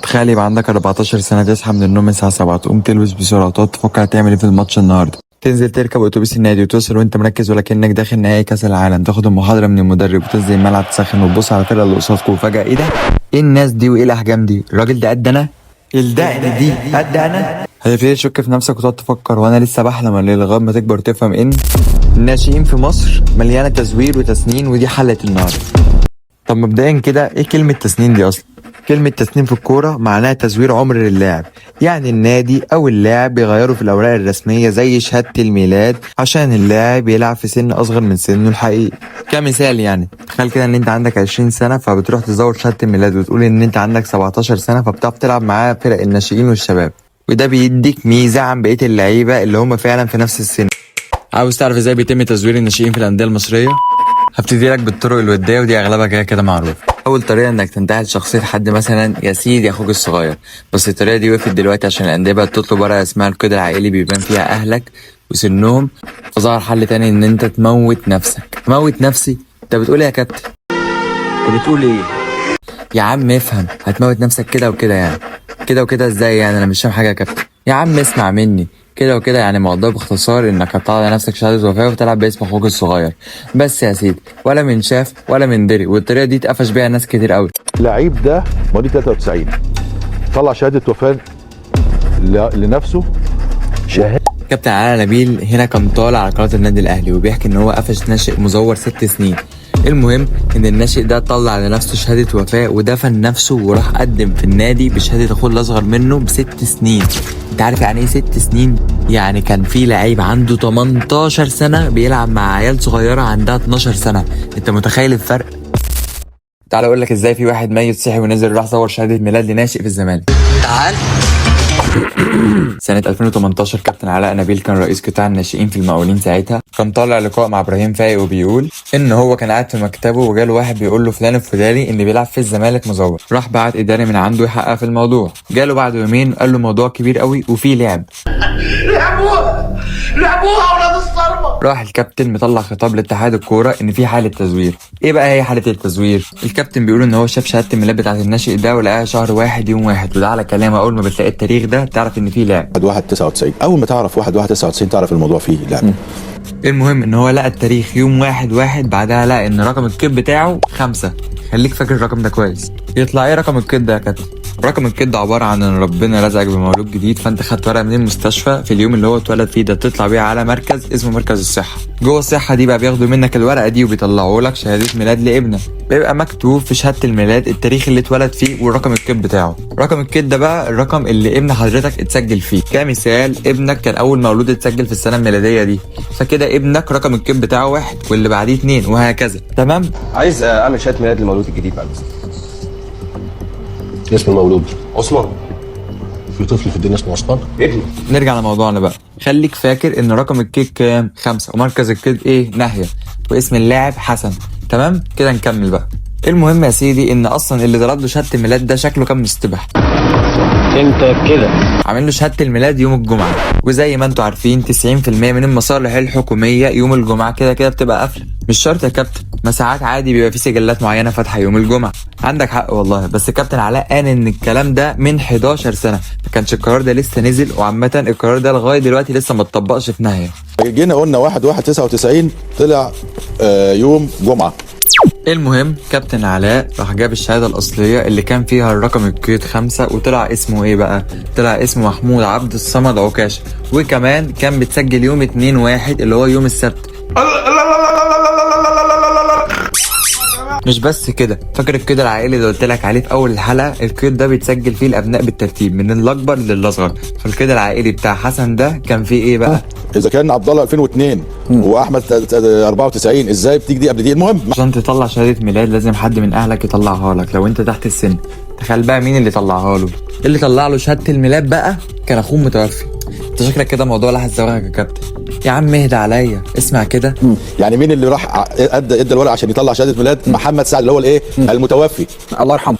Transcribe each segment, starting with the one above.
تخيل يبقى عندك 14 سنة، تصحى من النوم الساعة 7، تقوم تلبس بسرعة وتقعد تفكر هتعمل ايه في الماتش النهاردة، تنزل تركب اتوبيس النادي وتوصل وانت مركز ولكنك داخل نهائي كاس العالم، تاخد المحاضرة من المدرب وتنزل الملعب تسخن وتبص على الفرقة اللي قصادك وفجأة ايه ده؟ ايه الناس دي وايه الاحجام دي؟ الراجل ده قد انا؟ الدقن دي قد انا؟ هتبتدي تشك في نفسك وتقعد تفكر وانا لسه بحلم ولا ايه، لغاية ما تكبر تفهم ان الناشئين في مصر مليانة تزوير وتسنين، ودي حلقة النهاردة. طب مبدئيا كده ايه كلمة تسنين دي اصلا؟ كلمة تسنين في الكورة معناها تزوير عمر اللاعب، يعني النادي او اللاعب بيغيروا في الاوراق الرسمية زي شهادة الميلاد عشان اللاعب يلعب في سن اصغر من سنه الحقيقي. كمثال يعني تخيل كده ان انت عندك 20 سنة فبتروح تزور شهادة الميلاد وتقول ان انت عندك 17 سنة فبتعرف تلعب معاه فرق الناشئين والشباب، وده بيديك ميزة عن بقية اللعيبة اللي هم فعلا في نفس السن. عاوز تعرف ازاي بيتم تزوير الناشئين في الانديه المصريه؟ هبتدي لك بالطرق الوديه ودي اغلبها كده معروف. اول طريقه انك تنتهز شخصيه حد، مثلا يا سيدي اخوك الصغير، بس الطريقه دي وقفت دلوقتي عشان الانديه بقت تطلب ورقه اسمها الكود العائلي بيبان فيها اهلك وسنهم، فظهر حل تاني ان انت تموت نفسك. تموت نفسي؟ انت بتقول ايه يا كابتن؟ انت بتقول ايه يا عم؟ افهم، هتموت نفسك كده وكده يعني. كده وكده ازاي يعني؟ انا مش فاهم حاجه يا كابتن. يا عم اسمع مني، كده وكده يعني موضوع باختصار انك هتطلع على نفسك شهاده وفاه وتلعب باسم اخوك الصغير بس يا سيدي، ولا من شاف ولا من دري، والطريقه دي اتقفش بيها ناس كتير قوي. لعيب ده مواليد 93 طلع شهاده وفاه لنفسه. شهاده كابتن علاء نبيل هنا كان طالع على قناه النادي الاهلي وبيحكي ان هو قفش ناشئ مزور 6 سنين. المهم ان الناشئ ده طلع لنفسه شهاده وفاه ودفن نفسه وراح قدم في النادي بشهاده اخوه الاصغر منه ب6 سنين. انت عارف يعني ايه 6 سنين؟ يعني كان في لعيب عنده 18 سنه بيلعب مع عيال صغيره عندها 12 سنه. انت متخيل الفرق؟ تعال اقول لك ازاي في واحد ميت صحي ونزل راح صور شهاده ميلاد لناشئ في الزمالك. تعال. سنة 2018 كابتن علاء نبيل كان رئيس قطاع الناشئين في المقاولين ساعتها، كان طالع لقاء مع ابراهيم فايق وبيقول ان هو كان قاعد في مكتبه وجاله واحد بيقول له فلان الفلاني اللي بيلعب في الزمالك مزور. راح بعت اداري من عنده يحقق في الموضوع، جاله بعد يومين قال له موضوع كبير قوي وفيه لعب. لعبوها اولاد الصرمه. راح الكابتن مطلع خطاب لاتحاد الكوره ان في حاله تزوير. ايه بقى هي حاله التزوير؟ الكابتن بيقول ان هو شاف شهاده الميلاد بتاعه الناشئ ده ولقاها شهر 1 يوم 1، وده على كلامه اول ما بتلاقي التاريخ ده تعرف ان فيه لعب. 1/1/99 اول ما تعرف 1/1/99 تعرف الموضوع فيه لعب. المهم ان هو لقى التاريخ يوم 1/1، بعدها لقى ان رقم الكيد بتاعه 5. خليك فاكر الرقم ده كويس. يطلع ايه رقم الكيد ده يا كابتن؟ رقم الكيد عباره عن ان ربنا رزقك بمولود جديد، فانت خدت ورقه من المستشفى في اليوم اللي هو اتولد فيه ده، تطلع بيها على مركز اسمه مركز الصحه. جوه الصحه دي بقى بياخدوا منك الورقه دي وبيطلعوا لك شهاده ميلاد لابنك، بيبقى مكتوب في شهاده الميلاد التاريخ اللي اتولد فيه والرقم الكيد بتاعه. رقم الكيد ده بقى الرقم اللي ابن حضرتك اتسجل فيه. كمثال ابنك كان اول مولود اتسجل في السنه الميلاديه دي، فكده ابنك رقم الكيد بتاعه 1 واللي بعديه 2 وهكذا. تمام؟ عايز اعمل شهاده ميلاد للمولود الجديد بعد اسم المولود عثمان. في طفل في الدنيا اسمه عثمان؟ ابني. نرجع لموضوعنا بقى. خليك فاكر ان رقم الكيد كام؟ 5، ومركز الكيد ايه؟ ناهيه، واسم اللاعب حسن. تمام كده نكمل بقى. المهم يا سيدي ان اصلا اللي ضرب له شهاده الميلاد ده شكله كان مستبح. انت كده عامل له شهاده الميلاد يوم الجمعه، وزي ما انتوا عارفين 90% من المصالح الحكوميه يوم الجمعه كده كده بتبقى قافله. مش شرط يا كابتن، ما ساعات عادي بيبقى في سجلات معينه فاتحه يوم الجمعه. عندك حق والله، بس كابتن علاء قال ان الكلام ده من 11 سنه، ما كانش القرار ده لسه نزل، وعامه القرار ده لغايه دلوقتي لسه ما اتطبقش في ناهيه. جينا قلنا 1/1/99 طلع يوم جمعه. المهم كابتن علاء راح جاب الشهاده الاصليه اللي كان فيها الرقم الكيد 5، وطلع اسمه ايه بقى؟ طلع اسمه محمود عبد الصمد عكاشه، وكمان كان بتسجل يوم 2/1 اللي هو يوم السبت. مش بس كده، فاكر الكيد العائلي اللي قلت لك عليه في اول الحلقه؟ الكيد ده بيتسجل فيه الابناء بالترتيب من الاكبر للاصغر، فالكيد العائلي بتاع حسن ده كان فيه ايه بقى؟ اذا كان عبد الله 2002 واحمد 94 ازاي بتيجي دي قبل دي؟ المهم عشان تطلع شهاده ميلاد لازم حد من اهلك يطلعها لك لو انت تحت السن. تخيل بقى مين اللي طلعها له؟ اللي طلع له شهاده الميلاد بقى كان اخوه متوفي. انت شكلك كده موضوع لحس زواجك يا كابتن. يا عم اهدى عليا، اسمع كده. يعني مين اللي راح ادى الورقه عشان يطلع شهاده ميلاد؟ محمد سعد اللي هو الايه؟ المتوفي الله يرحمه.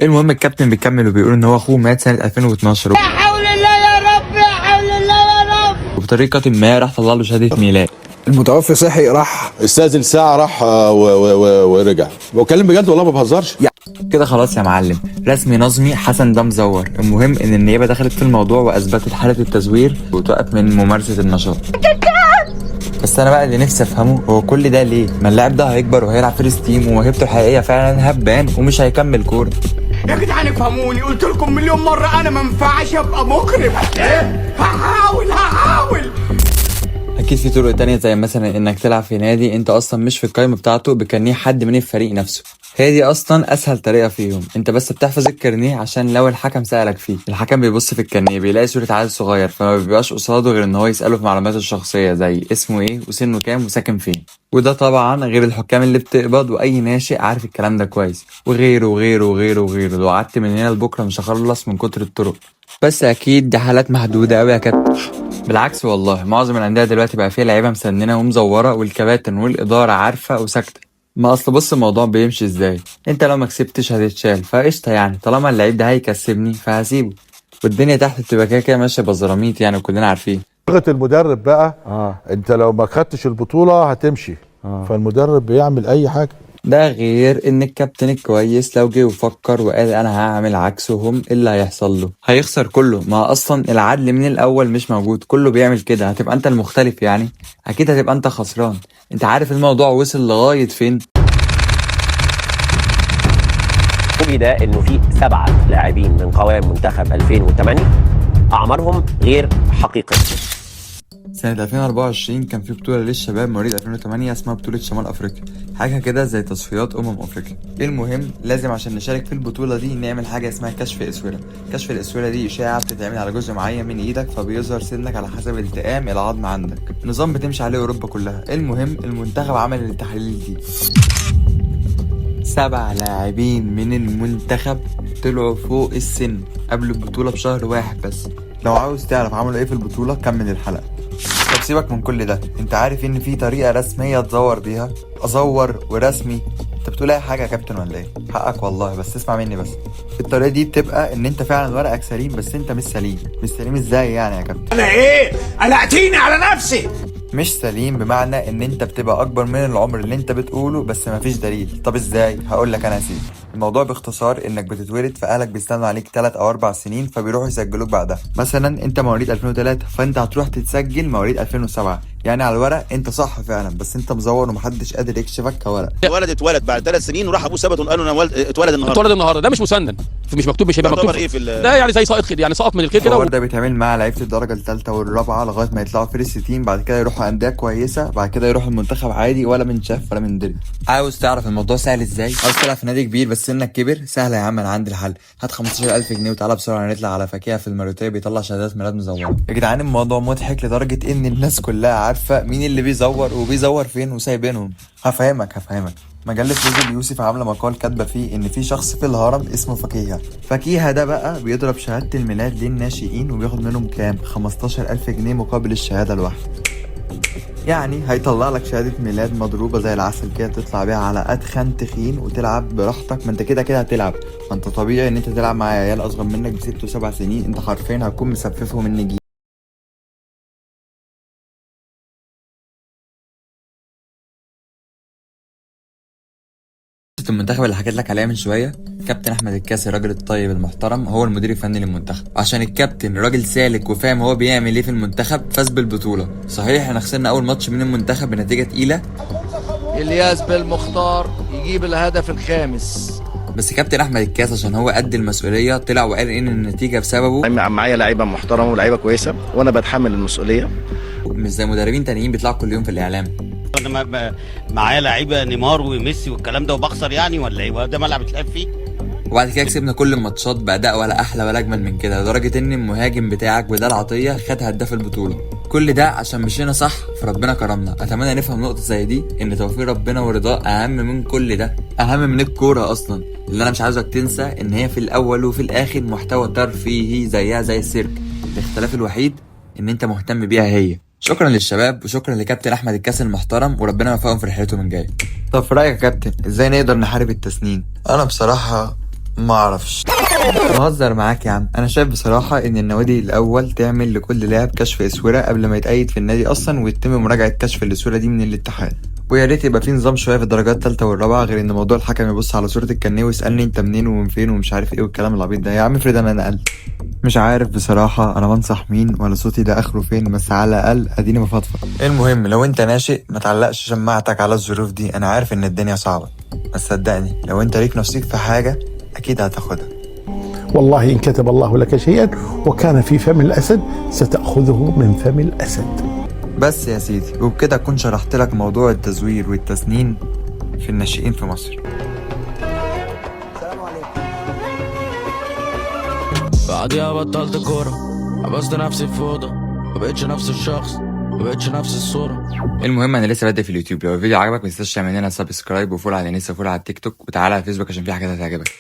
المهم الكابتن بيكمل وبيقول ان هو اخوه مات سنه 2012 يا حول الله يا رب، يا حول الله يا رب. وبطريقه ما راح طلع له شهاده ميلاد. المتوفي صحي راح استاذن ساعه راح ورجع. بتكلم بجد والله ما بهزرش. كده خلاص يا معلم، رسمي نظمي حسن ده مزور. المهم ان النيابه دخلت في الموضوع واثبتت حاله التزوير وتوقف من ممارسه النشاط. بس انا بقى اللي نفسي افهمه هو كل ده ليه؟ ما اللاعب ده هيكبر وهيلعب فيرست تيم وموهبته الحقيقيه فعلا هتبان ومش هيكمل كوره. يا جدعان افهموني، قلت لكم مليون مرة أنا ما ينفعش أبقى مجرم. إيه؟ هحاول. اكيد في طرق تانية زي مثلا انك تلعب في نادي انت اصلا مش في القائمه بتاعته بكارنيه حد من الفريق نفسه. هي دي اصلا اسهل طريقه فيهم، انت بس بتحفظ الكارنيه عشان لو الحكم سالك فيه، الحكم بيبص في الكارنيه بيلاقي صوره عيل صغير، فما بيبقاش قصاده غير ان هو يساله في معلوماته الشخصيه زي اسمه ايه وسنه كام وساكن فين. وده طبعا غير الحكام اللي بتقبض واي ناشئ عارف الكلام ده كويس، وغيره وغيره وغيره وغيره. لو قعدت من هنا لبكره مش هخلص من كتر الطرق. بس اكيد دي حالات محدوده قوي يا كابتن. بالعكس والله معظم الانديه دلوقتي بقى فيها لعيبه مسننه ومزوره والكباتن والاداره عارفه وساكته. ما اصل بص الموضوع بيمشي ازاي، انت لو ما كسبتش هتتشال فقشطه يعني، طالما اللعيب ده هيكسبني فهسيبه، والدنيا تحت بتبقى كده كده ماشيه بزراميط يعني وكلنا عارفين. لغة المدرب بقى انت لو ما خدتش البطولة هتمشي. فالمدرب بيعمل اي حاجة. ده غير ان الكابتن الكويس لو جه وفكر وقال انا هعمل عكسهم إيه اللي هيحصل له؟ هيخسر كله. ما اصلا العدل من الاول مش موجود، كله بيعمل كده، هتبقى انت المختلف يعني؟ اكيد هتبقى انت خسران. انت عارف الموضوع وصل لغاية فين؟ وجد انه في 7 لاعبين من قوام منتخب 2008 اعمارهم غير حقيقيه. سنة 2024 كان في بطولة للشباب مواليد 2008 اسمها بطولة شمال أفريقيا، حاجة كده زي تصفيات أفريقيا. المهم لازم عشان نشارك في البطولة دي نعمل حاجة اسمها كشف أسورة. كشف الأسورة دي إشاعة بتتعمل على جزء معين من إيدك فبيظهر سنك على حسب التئام العظم عندك، نظام بتمشي عليه أوروبا كلها. المهم المنتخب عمل التحاليل دي، 7 لاعبين من المنتخب طلعوا فوق السن قبل البطولة بشهر واحد بس. لو عاوز تعرف عملوا ايه في البطولة كمل الحلقة. طب سيبك من كل ده، انت عارف ان في طريقة رسمية تزور بيها؟ ازور ورسمي؟ انت بتقول اي حاجة يا كابتن ولا ايه؟ حقك والله، بس اسمع مني بس. الطريقة دي بتبقى ان انت فعلا ورقك سليم بس انت مش سليم. مش سليم ازاي يعني يا كابتن؟ أنا إيه؟ قلقتيني على نفسي. مش سليم بمعنى ان انت بتبقى اكبر من العمر اللي انت بتقوله بس مفيش دليل. طب ازاي؟ هقول لك انا يا سيدي. الموضوع باختصار انك بتتولد فاهلك بيستنوا عليك 3 أو 4 سنين فبيروحوا يسجلوك بعدها. مثلا انت مواليد 2003 فانت هتروح تتسجل مواليد 2007. يعني على الورق انت صح فعلا بس انت مزور ومحدش قادر يكشفك كورق. ولد اتولد بعد 3 سنين وراح ابوه ثبت وقال له انا اتولد النهارده. ده مش مسنن، مش مكتوب، مش هيبقى مكتوب ايه في ده يعني زي سائق خير، يعني سقط من الخير كده. الحوار ده بيتعمل مع لعيبه الدرجه الثالثه والرابعه لغايه ما يطلعوا فيرست تيم، بعد كده يروحوا انديه كويسه، بعد كده يروحوا المنتخب عادي ولا من شاف ولا من دري. عاوز تعرف الموضوع سهل ازاي؟ عاوز تلعب في نادي كبير بس سنك كبر؟ سهله يا عم، انا عندي الحل. هات 15000 جنيه وتعالى بسرعه نطلع على فكيهه في الماريوتيه بيطلع شهادات ميلاد مزوره. يا جدعان الموضوع مضحك لدرجه ان الناس كلها عارفه مين اللي بيزور وبيزور فين وسايبينهم. هفهمك. مجلة روزي يوسف عاملة مقال كاتبة فيه إن في شخص في الهرم اسمه فكيهة ده بقى بيضرب شهادة الميلاد للناشئين وبياخد منهم كام؟ 15000 جنيه مقابل الشهادة الواحدة. يعني هيطلع لك شهادة ميلاد مضروبة زي العسل كده تطلع بيها على أدخن تخين وتلعب براحتك. ما انت كده هتلعب، ما انت طبيعي ان انت تلعب مع عيال أصغر منك ب6 و7 سنين. انت حرفيا هتكون مسففهم النجيل. المنتخب اللي حكيت لك عليها من شويه، كابتن احمد الكاسي الراجل الطيب المحترم هو المدير الفني للمنتخب. عشان الكابتن راجل سالك وفاهم هو بيعمل ايه في المنتخب فاز بالبطوله. صحيح احنا خسرنا اول ماتش من المنتخب بنتيجه تقيله، الياس بالمختار يجيب الهدف الخامس، بس كابتن احمد الكاس عشان هو قد المسؤوليه طلع وقال ان النتيجه بسببه. معايا لعيبه محترمه ولاعيبه كويسه وانا بتحمل المسؤوليه، مش زي مدربين تانيين بيطلعوا كل يوم في الاعلام. انا معايا لعيبه نيمار وميسي والكلام ده وبخسر يعني ولا ايه؟ ده ملعب اتلعب فيه. وبعد كده كسبنا كل الماتشات باداء ولا احلى ولا اجمل من كده، لدرجه ان المهاجم بتاعك بدال عطيه خد هداف البطوله. كل ده عشان مشينا صح فربنا كرمنا. اتمنى نفهم نقطه زي دي، ان توفيق ربنا ورضاه اهم من كل ده، اهم من الكوره اصلا. اللي انا مش عاوزك تنسى ان هي في الاول وفي الاخر محتوى ترفيهي زيها زي السيرك، الاختلاف الوحيد ان انت مهتم بيها هي. شكرا للشباب وشكرا لكابتن احمد الكاس المحترم وربنا يوفقهم في رحلتهم الجايه. طب في رايك يا كابتن ازاي نقدر نحارب التسنين؟ انا بصراحه ما اعرفش. بهزر معاك يا عم. انا شايف بصراحه ان النوادي الاول تعمل لكل لاعب كشف اسوره قبل ما يتقيد في النادي اصلا، ويتم مراجعه كشف الاسوره دي من الاتحاد. ويا ريت يبقى في نظام شويه في الدرجات الثالثه والرابعه، غير ان موضوع الحكم يبص على صوره الكارنيه ويسالني انت منين ومن فين ومش عارف ايه والكلام العبيط ده. يا عم افرض انا نقلت. مش عارف بصراحه انا بنصح مين ولا صوتي ده اخره فين، بس على الاقل اديني بفضفض. المهم لو انت ناشئ ما تعلقش شماعتك على الظروف دي. انا عارف ان الدنيا صعبه، بس صدقني لو انت ليك نصيب في حاجه اكيد هتاخدها. والله إن كتب الله لك شيئا وكان في فم الأسد ستأخذه من فم الأسد. بس يا سيدي وبكده اكون شرحت لك موضوع التزوير والتسنين في الناشئين في مصر. بعديها بطلت كورة، حبست نفسي في أوضة، مبقتش نفس الشخص، مبقتش نفس الصورة. المهم انا لسه بادئ في اليوتيوب، لو الفيديو عجبك متنساش تعمل لنا سبسكرايب وفولو على انستا وفولو على التيك توك، وتعالى على الفيسبوك عشان في حاجات هتعجبك.